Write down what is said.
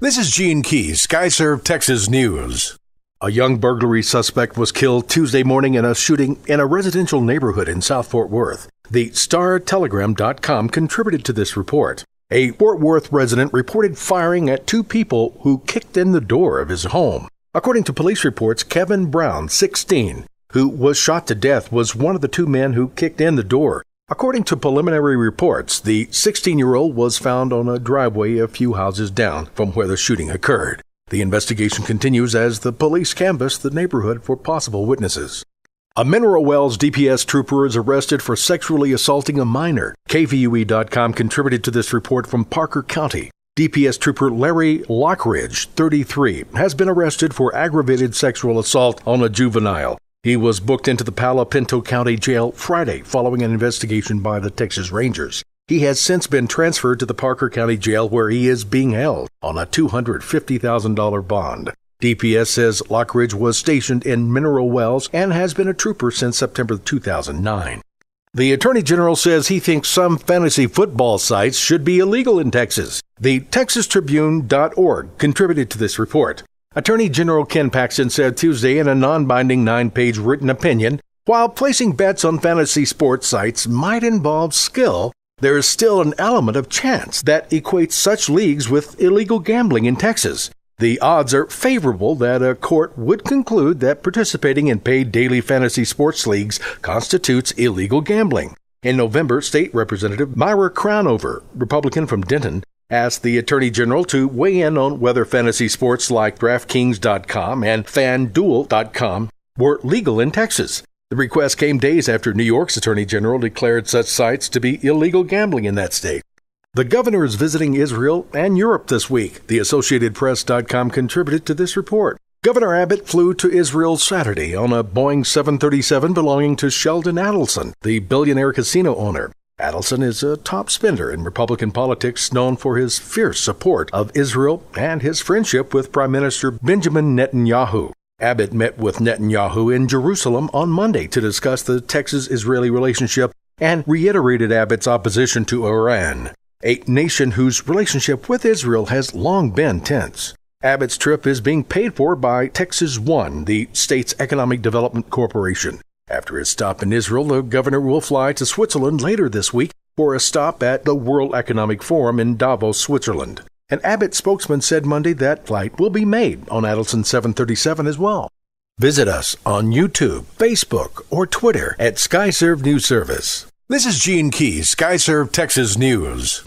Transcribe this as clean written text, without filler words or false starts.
This is Gene Keys, Skyserve, Texas News. A young burglary suspect was killed Tuesday morning in a shooting in a residential neighborhood in South Fort Worth. The StarTelegram.com contributed to this report. A Fort Worth resident reported firing at two people who kicked in the door of his home. According to police reports, Kevin Brown, 16, who was shot to death, was one of the two men who kicked in the door. According to preliminary reports, the 16-year-old was found on a driveway a few houses down from where the shooting occurred. The investigation continues as the police canvass the neighborhood for possible witnesses. A Mineral Wells DPS trooper is arrested for sexually assaulting a minor. KVUE.com contributed to this report from Parker County. DPS trooper Larry Lockridge, 33, has been arrested for aggravated sexual assault on a juvenile. He was booked into the Palo Pinto County Jail Friday following an investigation by the Texas Rangers. He has since been transferred to the Parker County Jail where he is being held on a $250,000 bond. DPS says Lockridge was stationed in Mineral Wells and has been a trooper since September 2009. The Attorney General says he thinks some fantasy football sites should be illegal in Texas. The TexasTribune.org contributed to this report. Attorney General Ken Paxton said Tuesday in a non-binding 9-page written opinion, while placing bets on fantasy sports sites might involve skill, there is still an element of chance that equates such leagues with illegal gambling in Texas. The odds are favorable that a court would conclude that participating in paid daily fantasy sports leagues constitutes illegal gambling. In November, State Representative Myra Crownover, Republican from Denton, asked the Attorney General to weigh in on whether fantasy sports like DraftKings.com and FanDuel.com were legal in Texas. The request came days after New York's Attorney General declared such sites to be illegal gambling in that state. The governor is visiting Israel and Europe this week. The AssociatedPress.com contributed to this report. Governor Abbott flew to Israel Saturday on a Boeing 737 belonging to Sheldon Adelson, the billionaire casino owner. Adelson is a top spender in Republican politics, known for his fierce support of Israel and his friendship with Prime Minister Benjamin Netanyahu. Abbott met with Netanyahu in Jerusalem on Monday to discuss the Texas-Israeli relationship and reiterated Abbott's opposition to Iran, a nation whose relationship with Israel has long been tense. Abbott's trip is being paid for by Texas One, the state's economic development corporation. After his stop in Israel, the governor will fly to Switzerland later this week for a stop at the World Economic Forum in Davos, Switzerland. An Abbott spokesman said Monday that flight will be made on Adelson's 737 as well. Visit us on YouTube, Facebook, or Twitter at Skyserve News Service. This is Gene Keys, Skyserve Texas News.